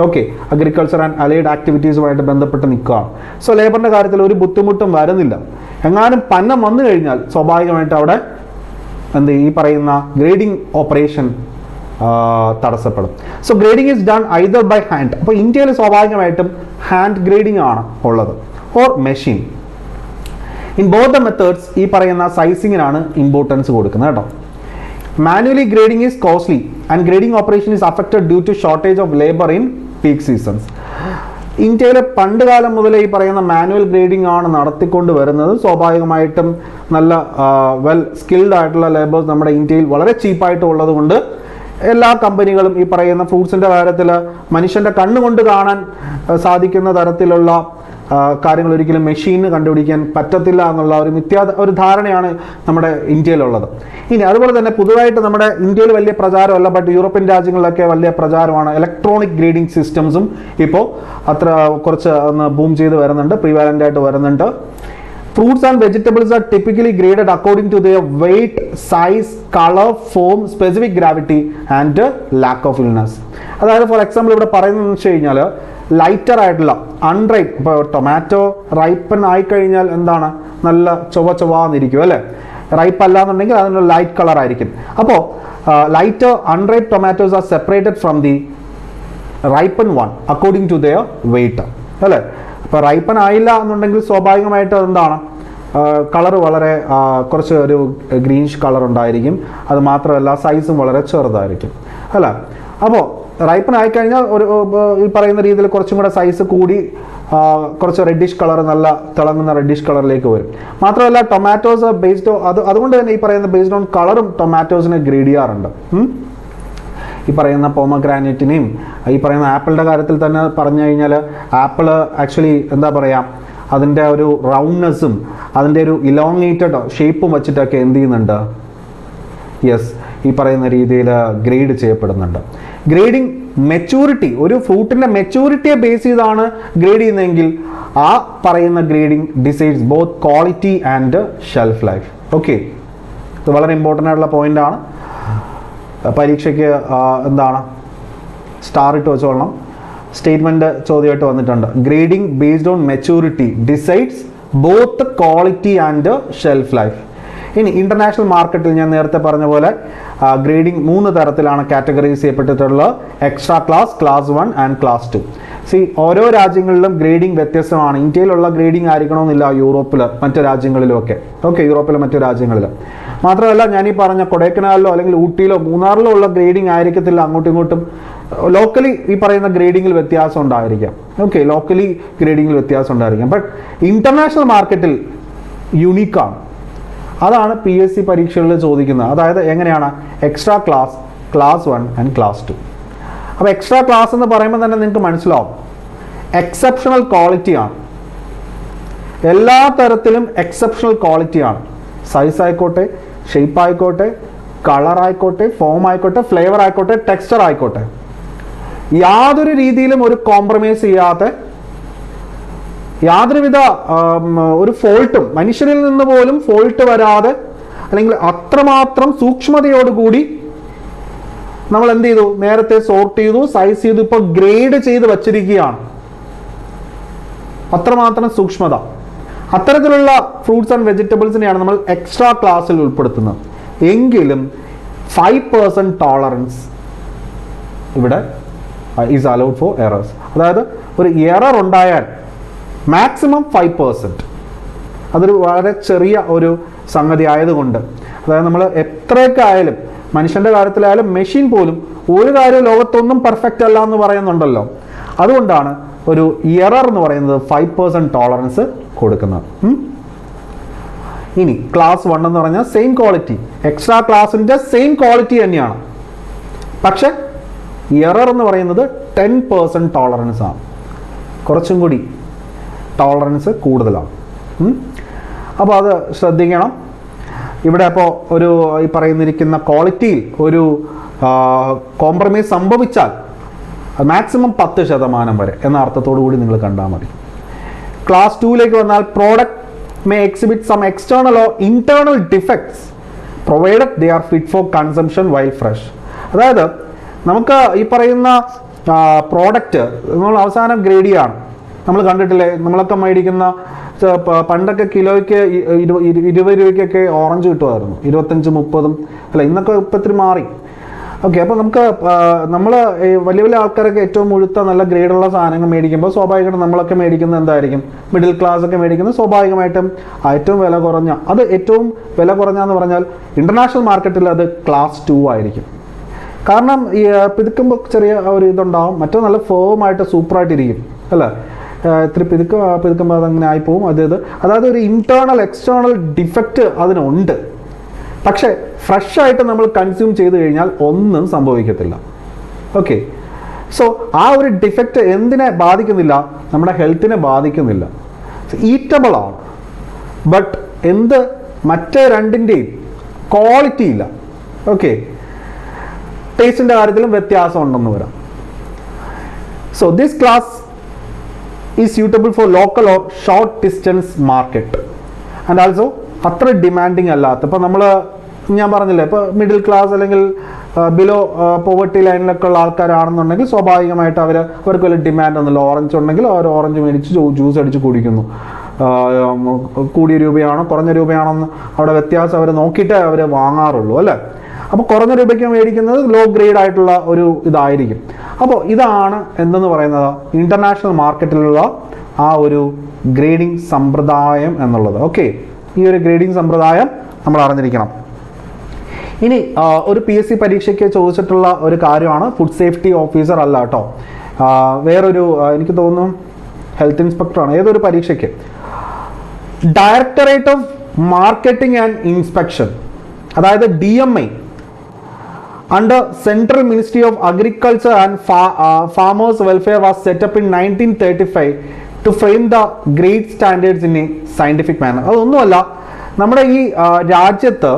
Okay, agriculture and allied ആക്ടിവിറ്റീസുമായിട്ട് ബന്ധപ്പെട്ട് നിൽക്കുകയാണ്. സോ ലേബറിൻ്റെ കാര്യത്തിൽ ഒരു ബുദ്ധിമുട്ടും വരുന്നില്ല. എങ്ങാനും പന്നം വന്നു കഴിഞ്ഞാൽ സ്വാഭാവികമായിട്ട് അവിടെ ഈ പറയുന്ന ഗ്രേഡിംഗ് ഓപ്പറേഷൻ തടസ്സപ്പെടും. So grading is done either by hand. അപ്പോൾ ഇന്ത്യയിൽ സ്വാഭാവികമായിട്ടും ഹാൻഡ് ഗ്രേഡിംഗ് ആണ് ഉള്ളത്, or machine. In both the methods ഈ പറയുന്ന സൈസിങ്ങിനാണ് ഇമ്പോർട്ടൻസ് കൊടുക്കുന്നത്, കേട്ടോ. Manually grading is costly and grading operation is affected due to shortage of labour in peak seasons. ഇന്ത്യയിലെ പണ്ട് കാലം മുതലേ ഈ പറയുന്ന മാനുവൽ ഗ്രേഡിംഗ് ആണ് നടത്തിക്കൊണ്ട് വരുന്നത്. സ്വാഭാവികമായിട്ടും നല്ല വെൽ സ്കിൽഡ് ആയിട്ടുള്ള ലേബേഴ്സ് നമ്മുടെ ഇന്ത്യയിൽ വളരെ ചീപ്പായിട്ട് ഉള്ളത് കൊണ്ട് എല്ലാ കമ്പനികളും ഈ പറയുന്ന ഫ്രൂട്ട്സിൻ്റെ കാര്യത്തിൽ മനുഷ്യൻ്റെ കണ്ണുകൊണ്ട് കാണാൻ സാധിക്കുന്ന തരത്തിലുള്ള കാര്യങ്ങൾ ഒരിക്കലും മെഷീന് കണ്ടുപിടിക്കാൻ പറ്റത്തില്ല എന്നുള്ള ഒരു ധാരണയാണ് നമ്മുടെ ഇന്ത്യയിലുള്ളത്. ഇനി അതുപോലെ തന്നെ പുതുതായിട്ട് നമ്മുടെ ഇന്ത്യയിൽ വലിയ പ്രചാരമല്ല, ബട്ട് യൂറോപ്യൻ രാജ്യങ്ങളിലൊക്കെ വലിയ പ്രചാരമാണ്. ഇലക്ട്രോണിക് ഗ്രേഡിംഗ് സിസ്റ്റംസും ഇപ്പോൾ അത്ര കുറച്ച് ഒന്ന് ബൂം ചെയ്ത് വരുന്നുണ്ട്, പ്രിവാലൻ്റ് ആയിട്ട് വരുന്നുണ്ട്. Fruits and vegetables are typically graded according to their weight, size, color, form, specific gravity and lack of illness. അതായത് ഫോർ എക്സാമ്പിൾ ഇവിടെ പറയുന്നതെന്ന് വെച്ച് കഴിഞ്ഞാൽ ലൈറ്റർ ആയിട്ടുള്ള അൺറൈപ്പ്, ഇപ്പോൾ ടൊമാറ്റോ റൈപ്പൻ ആയിക്കഴിഞ്ഞാൽ എന്താണ് നല്ല ചൊവ്വാന്നിരിക്കും, അല്ലേ? റൈപ്പ് അല്ല എന്നുണ്ടെങ്കിൽ അതിനുള്ള ലൈറ്റ് കളർ ആയിരിക്കും. അപ്പോൾ lighter unripe tomatoes are separated from the ripen one according to their weight, അല്ലേ? ഇപ്പോൾ റൈപ്പൻ ആയില്ല എന്നുണ്ടെങ്കിൽ സ്വാഭാവികമായിട്ട് എന്താണ് കളർ വളരെ കുറച്ച് ഒരു ഗ്രീനിഷ് കളർ ഉണ്ടായിരിക്കും. അത് മാത്രമല്ല സൈസും വളരെ ചെറുതായിരിക്കും, അല്ല? അപ്പോൾ റൈപ്പൻ ആയിക്കഴിഞ്ഞാൽ ഒരു ഈ പറയുന്ന രീതിയിൽ കുറച്ചും കൂടെ സൈസ് കൂടി കുറച്ച് റെഡിഷ് കളർ, നല്ല തിളങ്ങുന്ന റെഡിഷ് കളറിലേക്ക് വരും. മാത്രമല്ല ടൊമാറ്റോസ് ബേസ്ഡ് അതുകൊണ്ട് തന്നെ ഈ പറയുന്ന ബേസ്ഡ് ഓൺ കളറും ടൊമാറ്റോസിനെ ഗ്രേഡ് ചെയ്യാറുണ്ട്. ഈ പറയുന്ന പോമഗ്രാനൈറ്റിനെയും ഈ പറയുന്ന ആപ്പിളിൻ്റെ കാര്യത്തിൽ തന്നെ പറഞ്ഞു കഴിഞ്ഞാൽ ആപ്പിൾ ആക്ച്വലി എന്താ പറയുക, അതിൻ്റെ ഒരു റൗണ്ട്നെസ്സും അതിൻ്റെ ഒരു ഇലോങ്ങേറ്റഡ് ഷേപ്പും വെച്ചിട്ടൊക്കെ എന്ത് ചെയ്യുന്നുണ്ട്, യെസ്, ഈ പറയുന്ന രീതിയിൽ ഗ്രേഡ് ചെയ്യപ്പെടുന്നുണ്ട്. ഗ്രേഡിങ് മെച്യൂരിറ്റി, ഒരു ഫ്രൂട്ടിൻ്റെ മെച്യൂരിറ്റിയെ ബേസ് ചെയ്താണ് ഗ്രേഡ് ചെയ്യുന്നതെങ്കിൽ ആ പറയുന്ന grading decides both quality and shelf life. Okay, ഇത് വളരെ ഇമ്പോർട്ടൻ്റ് ആയിട്ടുള്ള പോയിൻ്റാണ്. പരീക്ഷയ്ക്ക് എന്താണ് സ്റ്റാർ ഇട്ട് വെച്ചോളണം. സ്റ്റേറ്റ്മെൻറ്റ് ചോദ്യമായിട്ട് വന്നിട്ടുണ്ട്. Grading based on maturity decides both quality and shelf life. ഇനി ഇൻ്റർനാഷണൽ മാർക്കറ്റിൽ ഞാൻ നേരത്തെ പറഞ്ഞ പോലെ ഗ്രേഡിംഗ് 3 തരത്തിലാണ് കാറ്റഗറൈസ് ചെയ്യപ്പെട്ടിട്ടുള്ളത്. Extra class, class 1 and class 2. ഓരോ രാജ്യങ്ങളിലും ഗ്രേഡിംഗ് വ്യത്യസ്തമാണ്. ഇന്ത്യയിലുള്ള ഗ്രേഡിംഗ് ആയിരിക്കണമെന്നില്ല യൂറോപ്പിൽ മറ്റു രാജ്യങ്ങളിലും ഒക്കെ. യൂറോപ്പിലെ മറ്റു രാജ്യങ്ങളിൽ മാത്രമല്ല, ഞാൻ ഈ പറഞ്ഞ കൊടൈക്കനാലിലോ അല്ലെങ്കിൽ ഊട്ടിയിലോ മൂന്നാറിലോ ഉള്ള ഗ്രേഡിംഗ് ആയിരിക്കത്തില്ല അങ്ങോട്ടും ഇങ്ങോട്ടും. ലോക്കലി ഈ പറയുന്ന ഗ്രേഡിങ്ങിൽ വ്യത്യാസം ഉണ്ടായിരിക്കാം. ലോക്കലി ഗ്രേഡിങ്ങിൽ വ്യത്യാസം ഉണ്ടായിരിക്കാം. ബട്ട് ഇൻ്റർനാഷണൽ മാർക്കറ്റിൽ യുണീക്കാണ്. അതാണ് PSC പരീക്ഷകളിൽ ചോദിക്കുന്നത്. അതായത് എങ്ങനെയാണ് extra class, class 1 and class 2. അപ്പോൾ എക്സ്ട്രാ ക്ലാസ് എന്ന് പറയുമ്പോൾ തന്നെ നിങ്ങൾക്ക് മനസ്സിലാവും എക്സെപ്ഷണൽ ക്വാളിറ്റിയാണ്. എല്ലാ തരത്തിലും എക്സെപ്ഷണൽ ക്വാളിറ്റിയാണ്. സൈസ് ആയിക്കോട്ടെ, ഷേപ്പ് ആയിക്കോട്ടെ, കളർ ആയിക്കോട്ടെ, ഫോം ആയിക്കോട്ടെ, ഫ്ലേവർ ആയിക്കോട്ടെ, ടെക്സ്ചർ ആയിക്കോട്ടെ, യാതൊരു രീതിയിലും ഒരു കോംപ്രമൈസ് ചെയ്യാതെ, യാതൊരുവിധ ഒരു ഫോൾട്ടും മനുഷ്യരിൽ നിന്ന് പോലും ഫോൾട്ട് വരാതെ, അല്ലെങ്കിൽ അത്രമാത്രം സൂക്ഷ്മതയോടുകൂടി നമ്മൾ എന്ത് ചെയ്തു, നേരത്തെ സോർട്ട് ചെയ്തു, സൈസ് ചെയ്തു, ഇപ്പോൾ ഗ്രേഡ് ചെയ്ത് വച്ചിരിക്കുകയാണ്. അത്രമാത്രം സൂക്ഷ്മത. അത്തരത്തിലുള്ള ഫ്രൂട്ട്സ് ആൻഡ് വെജിറ്റബിൾസിനെയാണ് നമ്മൾ എക്സ്ട്രാ ക്ലാസ്സിൽ ഉൾപ്പെടുത്തുന്നത്. എങ്കിലും 5% ടോളറൻസ് ഇവിടെ ഈസ് അലൗഡ് ഫോർ എറേഴ്സ്. അതായത് ഒരു എറർ ഉണ്ടായാൽ മാക്സിമം 5%. അതൊരു വളരെ ചെറിയ ഒരു സംഗതി ആയതുകൊണ്ട്, അതായത് നമ്മൾ എത്രയൊക്കെ ആയാലും, മനുഷ്യൻ്റെ കാര്യത്തിലായാലും മെഷീൻ പോലും ഒരു കാര്യം ലോകത്തൊന്നും പെർഫെക്റ്റ് അല്ല എന്ന് പറയുന്നുണ്ടല്ലോ. അതുകൊണ്ടാണ് ഒരു എറർ എന്ന് പറയുന്നത് 5% ടോളറൻസ് കൊടുക്കുന്നത്. ഇനി ക്ലാസ് 1 എന്ന് പറഞ്ഞാൽ സെയിം ക്വാളിറ്റി, എക്സ്ട്രാ ക്ലാസിൻ്റെ സെയിം ക്വാളിറ്റി തന്നെയാണ്. പക്ഷെ എറർ എന്ന് പറയുന്നത് 10% ടോളറൻസ് ആണ്. കുറച്ചും കൂടി ടോളറൻസ് കൂടുതലാണ്. അപ്പോൾ അത് ശ്രദ്ധിക്കണം. ഇവിടെ അപ്പോൾ ഒരു ഈ പറയുന്നിരിക്കുന്ന ക്വാളിറ്റിയിൽ ഒരു കോംപ്രമൈസ് സംഭവിച്ചാൽ മാക്സിമം 10% വരെ എന്ന അർത്ഥത്തോടു കൂടി നിങ്ങൾ കണ്ടാൽ മതി. ക്ലാസ് 2ലേക്ക് വന്നാൽ product may exhibit some external or internal defects provided they are fit for consumption while fresh. അതായത് നമുക്ക് ഈ പറയുന്ന പ്രോഡക്റ്റ് നമ്മൾ അവസാനം ഗ്രേഡ് ചെയ്യാണ്. നമ്മൾ കണ്ടിട്ടില്ലേ, നമ്മളൊക്കെ മേടിക്കുന്ന പണ്ടൊക്കെ കിലോയ്ക്ക് 20 രൂപയ്ക്കൊക്കെ ഓറഞ്ച് കിട്ടുമായിരുന്നു, 25-30 അല്ല, ഇന്നൊക്കെ ഇപ്പത്തിരി മാറി. അപ്പോൾ നമുക്ക് നമ്മൾ വലിയ വലിയ ആൾക്കാരൊക്കെ ഏറ്റവും മുഴുത്ത നല്ല ഗ്രേഡുള്ള സാധനങ്ങൾ മേടിക്കുമ്പോൾ സ്വാഭാവികമായിട്ടും നമ്മളൊക്കെ മേടിക്കുന്നത് എന്തായിരിക്കും, മിഡിൽ ക്ലാസ് ഒക്കെ മേടിക്കുന്നത് സ്വാഭാവികമായിട്ടും ഏറ്റവും വില കുറഞ്ഞ, അത് ഏറ്റവും വില കുറഞ്ഞെന്ന് പറഞ്ഞാൽ ഇൻ്റർനാഷണൽ മാർക്കറ്റിൽ അത് ക്ലാസ് 2 ആയിരിക്കും. കാരണം ഈ പിതുക്കുമ്പോൾ ചെറിയ ഒരു ഇതുണ്ടാവും, മറ്റോ നല്ല ഫേമായിട്ട് സൂപ്പറായിട്ടിരിക്കും അല്ലേ. ഇത്തിരി പിതുക്കുമ്പോൾ അതങ്ങനെ ആയിപ്പോവും. അതായത് ഒരു ഇൻറ്റേർണൽ എക്സ്റ്റേണൽ ഡിഫക്റ്റ് അതിനുണ്ട്. പക്ഷേ ഫ്രഷ് ആയിട്ട് നമ്മൾ കൺസ്യൂം ചെയ്ത് കഴിഞ്ഞാൽ ഒന്നും സംഭവിക്കത്തില്ല. സോ ആ ഒരു ഡിഫക്റ്റ് എന്തിനെ ബാധിക്കുന്നില്ല, നമ്മുടെ ഹെൽത്തിനെ ബാധിക്കുന്നില്ല. ഈറ്റബിൾ ആണ്. ബട്ട് മറ്റേ രണ്ടിൻ്റെയും ക്വാളിറ്റി ഇല്ല. ടേസ്റ്റിൻ്റെ കാര്യത്തിലും വ്യത്യാസം ഉണ്ടെന്ന് വരാം. So this class is suitable for local or short distance market and also അത്ര ഡിമാൻഡിങ് അല്ലാത്ത, ഇപ്പോൾ ഞാൻ പറഞ്ഞില്ലേ, ഇപ്പോൾ മിഡിൽ ക്ലാസ് അല്ലെങ്കിൽ ബിലോ പോവർട്ടി ലൈനിലൊക്കെ ഉള്ള ആൾക്കാരാണെന്നുണ്ടെങ്കിൽ സ്വാഭാവികമായിട്ട് അവർക്ക് വലിയ ഡിമാൻഡ് ഒന്നുമില്ല. ഓറഞ്ച് ഉണ്ടെങ്കിൽ അവർ ഓറഞ്ച് മേടിച്ച് ജ്യൂസ് അടിച്ച് കുടിക്കുന്നു. കൂടിയ രൂപയാണോ കുറഞ്ഞ രൂപയാണോന്ന് അവിടെ വ്യത്യാസം അവർ നോക്കിയിട്ടേ അവർ വാങ്ങാറുള്ളൂ അല്ലേ. അപ്പോൾ കുറഞ്ഞ രൂപയ്ക്ക് മേടിക്കുന്നത് ലോ ഗ്രേഡ് ആയിട്ടുള്ള ഒരു ഇതായിരിക്കും. അപ്പോൾ ഇതാണ് എന്തെന്ന് പറയുന്നത് ഇൻ്റർനാഷണൽ മാർക്കറ്റിലുള്ള ആ ഒരു ഗ്രേഡിംഗ് സമ്പ്രദായം എന്നുള്ളത്. ഈ ഒരു ഗ്രേഡിംഗ് സമ്പ്രദായം നമ്മൾ അറിഞ്ഞിരിക്കണം. ഇനി ഒരു PSC പരീക്ഷയ്ക്ക് ചോദിച്ചിട്ടുള്ള ഒരു കാര്യമാണ്, ഫുഡ് സേഫ്റ്റി ഓഫീസർ അല്ല കേട്ടോ, വേറൊരു എനിക്ക് തോന്നുന്നു ഹെൽത്ത് ഇൻസ്പെക്ടറാണ്, ഏതൊരു പരീക്ഷയ്ക്ക് directorate of marketing and inspection, അതായത് DMI under Central Ministry of Agriculture and Farmers Welfare was set up in 1935 to frame the grade standards in a scientific manner. അതൊന്നുമല്ല, നമ്മുടെ ഈ രാജ്യത്ത്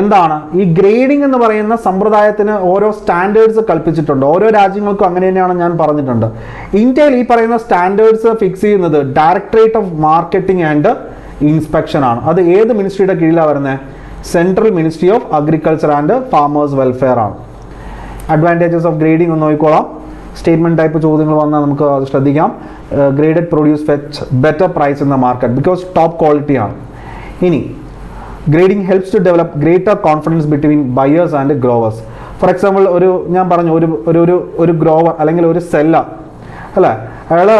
എന്താണ് ഈ ഗ്രേഡിംഗ് എന്ന് പറയുന്ന സമ്പ്രദായത്തിന് ഓരോ സ്റ്റാൻഡേർഡ്സ് കൽപ്പിച്ചിട്ടുണ്ട്. ഓരോ രാജ്യങ്ങൾക്കും അങ്ങനെ തന്നെയാണ് ഞാൻ പറഞ്ഞിട്ടുണ്ട്. ഇന്ത്യയിൽ ഈ പറയുന്ന സ്റ്റാൻഡേർഡ്സ് ഫിക്സ് ചെയ്യുന്നത് directorate of marketing and inspection ആണ്. അത് ഏത് മിനിസ്ട്രിയുടെ കീഴിലാണ് വരുന്നത്? Central ministry of agriculture and farmers welfare ആണ്. അഡ്വാൻറ്റേജസ് ഓഫ് ഗ്രേഡിംഗ് ഒന്ന് നോക്കിക്കോളാം. സ്റ്റേറ്റ്മെൻറ്റ് ടൈപ്പ് ചോദ്യങ്ങൾ വന്നാൽ നമുക്ക് അത് ശ്രദ്ധിക്കാം. Graded produce fetch better price in the market because top quality ആണ്. ഇനി grading helps to develop greater confidence between buyers and growers. For example ഞാൻ പറഞ്ഞു ഒരു ഗ്രോവർ അല്ലെങ്കിൽ ഒരു സെല്ലർ അല്ലേ, അയാൾ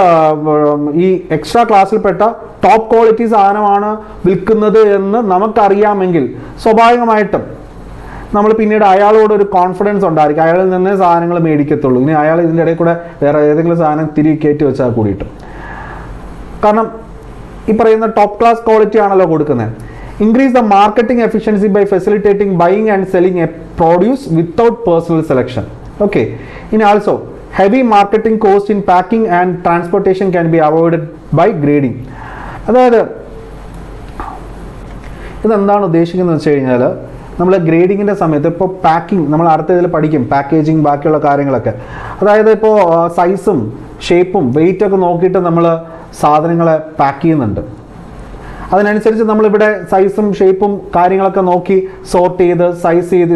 ഈ എക്സ്ട്രാ ക്ലാസ്സിൽപ്പെട്ട ടോപ്പ് ക്വാളിറ്റി സാധനമാണ് വിൽക്കുന്നത് എന്ന് നമുക്കറിയാമെങ്കിൽ സ്വാഭാവികമായിട്ടും നമ്മൾ പിന്നീട് അയാളോട് ഒരു കോൺഫിഡൻസ് ഉണ്ടായിരിക്കും, അയാളിൽ നിന്ന് സാധനങ്ങൾ മേടിക്കത്തുള്ളൂ. ഇനി അയാൾ ഇതിൻ്റെ ഇടയിൽ കൂടെ വേറെ ഏതെങ്കിലും സാധനം തിരികെ കയറ്റി വെച്ചാൽ കൂടിയിട്ട്, കാരണം ഈ പറയുന്ന ടോപ്പ് ക്ലാസ് ക്വാളിറ്റി ആണല്ലോ കൊടുക്കുന്നത്. Increase the marketing efficiency by facilitating buying and selling a produce without personal selection. Okay, ഇനി also heavy marketing cost in packing and transportation can be avoided by grading. അതായത് ഇതെന്താണ് ഉദ്ദേശിക്കുന്നത് വെച്ച് കഴിഞ്ഞാൽ, നമ്മൾ ഗ്രേഡിങ്ങിൻ്റെ സമയത്ത് ഇപ്പോൾ പാക്കിംഗ് നമ്മൾ അടുത്ത ഇതിൽ പഠിക്കും, പാക്കേജിങ് ബാക്കിയുള്ള കാര്യങ്ങളൊക്കെ. അതായത് ഇപ്പോൾ സൈസും ഷേപ്പും വെയിറ്റൊക്കെ നോക്കിയിട്ട് നമ്മൾ സാധനങ്ങളെ പാക്ക് ചെയ്യുന്നുണ്ട്. അതിനനുസരിച്ച് നമ്മളിവിടെ സൈസും ഷേപ്പും കാര്യങ്ങളൊക്കെ നോക്കി സോർട്ട് ചെയ്ത്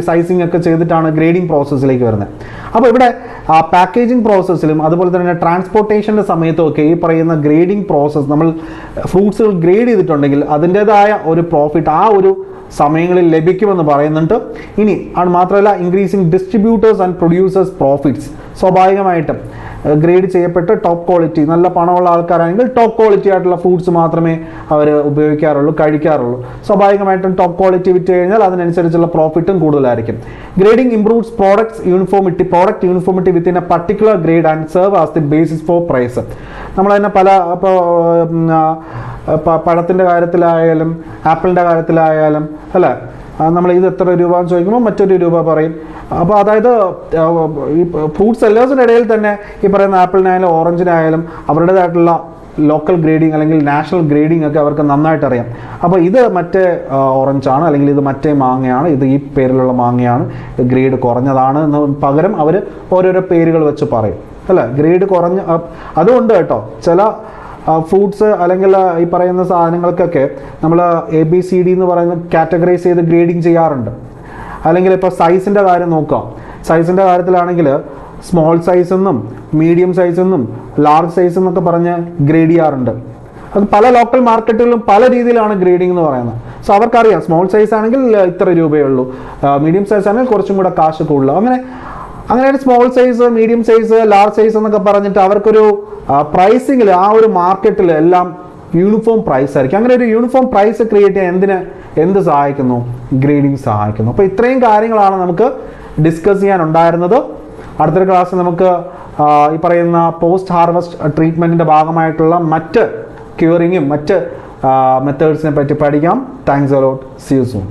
സൈസിങ് ഒക്കെ ചെയ്തിട്ടാണ് ഗ്രേഡിംഗ് പ്രോസസ്സിലേക്ക് വരുന്നത്. അപ്പോൾ ഇവിടെ പാക്കേജിങ് പ്രോസസ്സിലും അതുപോലെ തന്നെ ട്രാൻസ്പോർട്ടേഷൻ്റെ സമയത്തും ഒക്കെ ഈ പറയുന്ന ഗ്രേഡിംഗ് പ്രോസസ്സ്, നമ്മൾ ഫ്രൂട്ട്സുകൾ ഗ്രേഡ് ചെയ്തിട്ടുണ്ടെങ്കിൽ അതിൻ്റേതായ ഒരു പ്രോഫിറ്റ് ആ ഒരു സമയങ്ങളിൽ ലഭിക്കുമെന്ന് പറയുന്നുണ്ട്. ഇനി അത് മാത്രമല്ല, increasing distributors and producers profits. സ്വാഭാവികമായിട്ടും ഗ്രേഡ് ചെയ്യപ്പെട്ട് ടോപ്പ് ക്വാളിറ്റി നല്ല പണമുള്ള ആൾക്കാരാണെങ്കിൽ ടോപ്പ് ക്വാളിറ്റി ആയിട്ടുള്ള ഫ്രൂട്ട്സ് മാത്രമേ അവർ ഉപയോഗിക്കാറുള്ളൂ, കഴിക്കാറുള്ളൂ. സ്വാഭാവികമായിട്ടും ടോപ്പ് ക്വാളിറ്റി വിറ്റ് കഴിഞ്ഞാൽ അതിനനുസരിച്ചുള്ള പ്രോഫിറ്റും കൂടുതലായിരിക്കും. Grading improves product uniformity within a particular grade and serve as the basis for price. നമ്മൾ തന്നെ ഇപ്പോൾ പഴത്തിൻ്റെ കാര്യത്തിലായാലും ആപ്പിളിൻ്റെ കാര്യത്തിലായാലും അല്ലേ, നമ്മൾ ഇത് എത്ര രൂപ എന്ന് ചോദിക്കുമ്പോൾ മറ്റൊരു രൂപ പറയും. അപ്പോൾ അതായത് ഈ ഫ്രൂട്ട് സെല്ലേഴ്സിൻ്റെ ഇടയിൽ തന്നെ ഈ പറയുന്ന ആപ്പിളിനായാലും ഓറഞ്ചിനായാലും അവരുടേതായിട്ടുള്ള ലോക്കൽ ഗ്രേഡിങ് അല്ലെങ്കിൽ നാഷണൽ ഗ്രേഡിംഗ് ഒക്കെ അവർക്ക് നന്നായിട്ട് അറിയാം. അപ്പോൾ ഇത് മറ്റേ ഓറഞ്ചാണ് അല്ലെങ്കിൽ ഇത് മറ്റേ മാങ്ങയാണ്, ഇത് ഈ പേരിലുള്ള മാങ്ങയാണ്, ഗ്രേഡ് കുറഞ്ഞതാണ് എന്ന് പകരം അവർ ഓരോരോ പേരുകൾ വെച്ച് പറയും അല്ലേ. ഗ്രേഡ് കുറഞ്ഞ അതുകൊണ്ട് കേട്ടോ ചില ഫ്രൂട്ട്സ് അല്ലെങ്കിൽ ഈ പറയുന്ന സാധനങ്ങൾക്കൊക്കെ നമ്മൾ ABCD എന്ന് പറയുന്ന കാറ്റഗറൈസ് ചെയ്ത് ഗ്രേഡിങ് ചെയ്യാറുണ്ട്. അല്ലെങ്കിൽ ഇപ്പോൾ സൈസിൻ്റെ കാര്യം നോക്കാം, സൈസിൻ്റെ കാര്യത്തിലാണെങ്കിൽ സ്മോൾ സൈസ് എന്നും മീഡിയം സൈസ് എന്നും ലാർജ് സൈസ് എന്നൊക്കെ പറഞ്ഞ് ഗ്രേഡ് ചെയ്യാറുണ്ട്. അത് പല ലോക്കൽ മാർക്കറ്റുകളിലും പല രീതിയിലാണ് ഗ്രേഡിംഗ് എന്ന് പറയുന്നത്. സോ അവർക്കറിയാം സ്മോൾ സൈസ് ആണെങ്കിൽ ഇത്ര രൂപയേ ഉള്ളൂ, മീഡിയം സൈസ് ആണെങ്കിൽ കുറച്ചും കൂടെ കാശ് കൂടുതൽ. അങ്ങനെ small size, medium size, large size എന്നൊക്കെ പറഞ്ഞിട്ട് അവർക്കൊരു പ്രൈസിങ്ങിൽ ആ ഒരു മാർക്കറ്റിൽ എല്ലാം യൂണിഫോം പ്രൈസ് ആയിരിക്കും. അങ്ങനെ ഒരു യൂണിഫോം പ്രൈസ് ക്രിയേറ്റ് ചെയ്യാൻ എന്ത് സഹായിക്കുന്നു? ഗ്രേഡിംഗ് സഹായിക്കുന്നു. അപ്പോൾ ഇത്രയും കാര്യങ്ങളാണ് നമുക്ക് ഡിസ്കസ് ചെയ്യാനുണ്ടായിരുന്നത്. അടുത്തൊരു ക്ലാസ്സിൽ നമുക്ക് ഈ പറയുന്ന പോസ്റ്റ് ഹാർവസ്റ്റ് ട്രീറ്റ്മെൻറ്റിൻ്റെ ഭാഗമായിട്ടുള്ള മറ്റ് ക്യൂറിങ്ങും മറ്റ് മെത്തേഡ്സിനെ പറ്റി പഠിക്കാം. Thanks a lot. See you soon.